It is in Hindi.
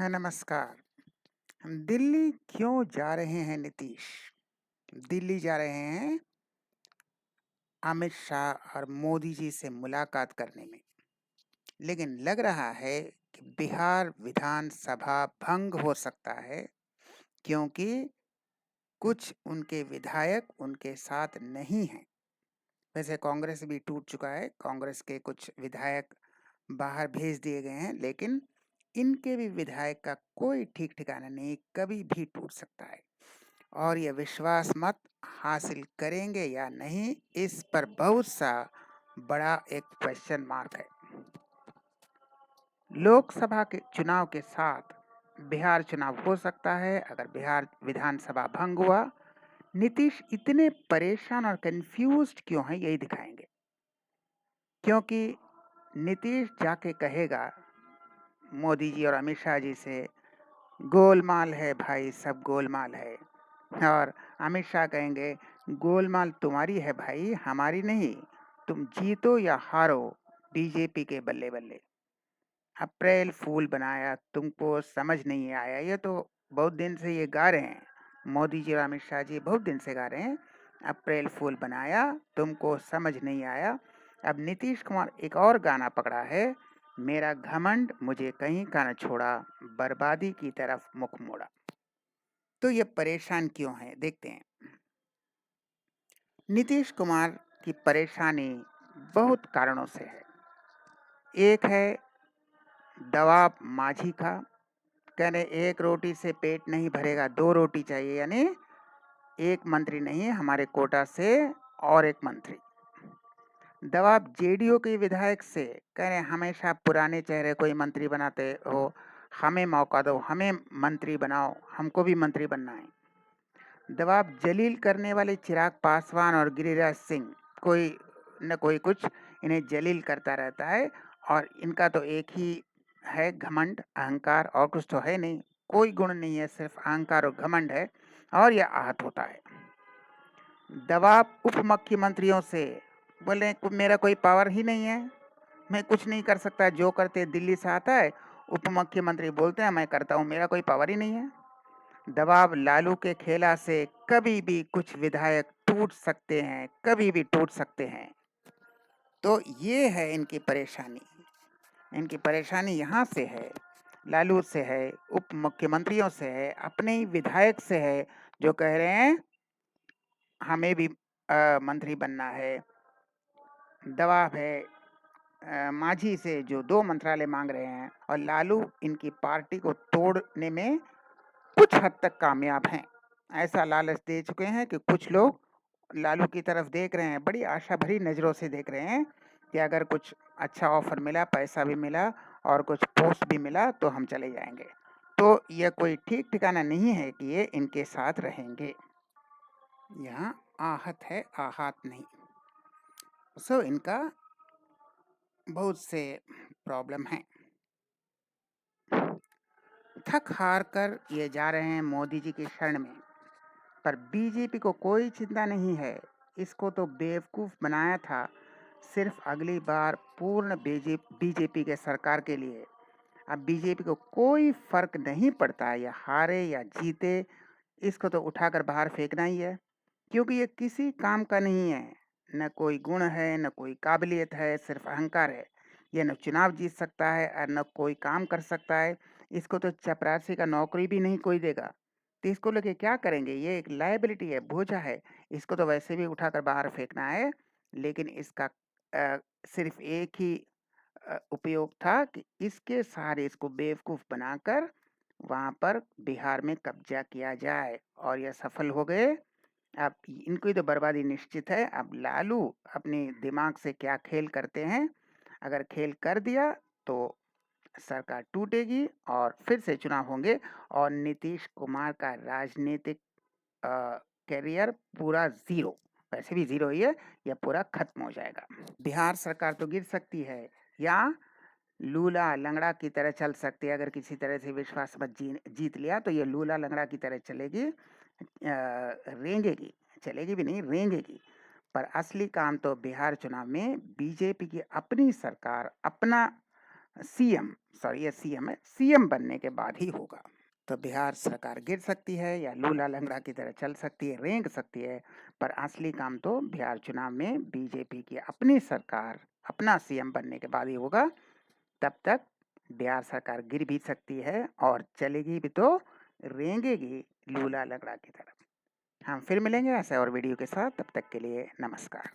हाँ, नमस्कार। हम दिल्ली क्यों जा रहे हैं नीतीश? दिल्ली जा रहे हैं अमित शाह और मोदी जी से मुलाकात करने में। लेकिन लग रहा है कि बिहार विधानसभा भंग हो सकता है क्योंकि कुछ उनके विधायक उनके साथ नहीं हैं। वैसे कांग्रेस भी टूट चुका है, कांग्रेस के कुछ विधायक बाहर भेज दिए गए हैं, लेकिन इनके भी विधायक का कोई ठीक ठिकाना नहीं, कभी भी टूट सकता है। और ये विश्वास मत हासिल करेंगे या नहीं, इस पर बहुत सा बड़ा एक क्वेश्चन मार्क है। लोकसभा के चुनाव के साथ बिहार चुनाव हो सकता है। अगर बिहार विधानसभा भंग हुआ, नीतीश इतने परेशान और कंफ्यूज्ड क्यों हैं, यही दिखाएंगे। क्योंकि नीतीश जाके कहेगा मोदी जी और अमित शाह जी से, गोलमाल है भाई, सब गोलमाल है। और अमित शाह कहेंगे, गोलमाल तुम्हारी है भाई, हमारी नहीं। तुम जीतो या हारो, बीजेपी के बल्ले बल्ले। अप्रैल फूल बनाया, तुमको समझ नहीं आया। ये तो बहुत दिन से ये गा रहे हैं, मोदी जी और अमित शाह जी बहुत दिन से गा रहे हैं, अप्रैल फूल बनाया, तुमको समझ नहीं आया। अब नीतीश कुमार एक और गाना पकड़ा है, मेरा घमंड मुझे कहीं का न छोड़ा, बर्बादी की तरफ मुख मोड़ा। तो ये परेशान क्यों है, देखते हैं। नीतीश कुमार की परेशानी बहुत कारणों से है। एक है दबाव माझी का, कहने एक रोटी से पेट नहीं भरेगा, दो रोटी चाहिए, यानी एक मंत्री नहीं, हमारे कोटा से और एक मंत्री। दबाव जेडीयू के विधायक से, कह रहे हमेशा पुराने चेहरे को ही मंत्री बनाते हो, हमें मौका दो, हमें मंत्री बनाओ, हमको भी मंत्री बनना है। दबाव जलील करने वाले चिराग पासवान और गिरिराज सिंह, कोई न कोई कुछ इन्हें जलील करता रहता है, और इनका तो एक ही है, घमंड, अहंकार, और कुछ तो है नहीं, कोई गुण नहीं है, सिर्फ अहंकार और घमंड है, और यह आहत होता है। दबाव उप मुख्यमंत्रियों से, बोले मेरा कोई पावर ही नहीं है, मैं कुछ नहीं कर सकता, जो करते दिल्ली से आता है, उप मुख्यमंत्री बोलते हैं मैं करता हूँ, मेरा कोई पावर ही नहीं है। दबाव लालू के खेला से कभी भी कुछ विधायक टूट सकते हैं, कभी भी टूट सकते हैं। तो ये है इनकी परेशानी। इनकी परेशानी यहाँ से है, लालू से है, उप मुख्यमंत्रियों से है, अपने ही विधायक से है, जो कह रहे हैं हमें भी मंत्री बनना है। दबाव है माझी से, जो 2 मंत्रालय मांग रहे हैं, और लालू इनकी पार्टी को तोड़ने में कुछ हद तक कामयाब हैं। ऐसा लालच दे चुके हैं कि कुछ लोग लालू की तरफ देख रहे हैं, बड़ी आशा भरी नज़रों से देख रहे हैं कि अगर कुछ अच्छा ऑफर मिला, पैसा भी मिला और कुछ पोस्ट भी मिला, तो हम चले जाएंगे। तो यह कोई ठीक ठिकाना नहीं है कि ये इनके साथ रहेंगे। यहाँ आहत है, आहत नहीं। इनका बहुत से प्रॉब्लम हैं। थक हार कर ये जा रहे हैं मोदी जी की शरण में, पर बीजेपी को कोई चिंता नहीं है। इसको तो बेवकूफ़ बनाया था सिर्फ अगली बार पूर्ण बीजेपी के सरकार के लिए। अब बीजेपी को कोई फर्क नहीं पड़ता, या हारे या जीते, इसको तो उठाकर बाहर फेंकना ही है, क्योंकि ये किसी काम का नहीं है। न कोई गुण है, न कोई काबिलियत है, सिर्फ अहंकार है। ये न चुनाव जीत सकता है और न कोई काम कर सकता है। इसको तो चपरासी का नौकरी भी नहीं कोई देगा, तो इसको लेके क्या करेंगे? ये एक लायबिलिटी है, बोझा है। इसको तो वैसे भी उठाकर बाहर फेंकना है, लेकिन इसका सिर्फ एक ही उपयोग था कि इसके सहारे इसको बेवकूफ़ बनाकर वहाँ पर बिहार में कब्जा किया जाए, और यह सफल हो गए। अब इनकी तो बर्बादी निश्चित है। अब लालू अपने दिमाग से क्या खेल करते हैं, अगर खेल कर दिया तो सरकार टूटेगी और फिर से चुनाव होंगे, और नीतीश कुमार का राजनीतिक करियर पूरा ज़ीरो, वैसे भी ज़ीरो ही है, यह पूरा खत्म हो जाएगा। बिहार सरकार तो गिर सकती है, या लूला लंगड़ा की तरह चल सकती है। अगर किसी तरह से विश्वास मत जीत लिया, तो ये लूला लंगड़ा की तरह चलेगी, रेंगेगी, चलेगी भी नहीं, रेंगेगी। पर असली काम तो बिहार चुनाव में बीजेपी की अपनी सरकार, अपना सीएम, सॉरी ये सीएम है, सीएम बनने के बाद ही होगा। तो बिहार सरकार गिर सकती है या लूला लंगड़ा की तरह चल सकती है, रेंग सकती है, पर असली काम तो बिहार चुनाव में बीजेपी की अपनी सरकार, अपना सीएम बनने के बाद ही होगा। तब तक बिहार सरकार गिर भी सकती है और चलेगी भी तो रेंगेगी लूला लंगड़ा की तरफ। हम फिर मिलेंगे ऐसे और वीडियो के साथ, तब तक के लिए नमस्कार।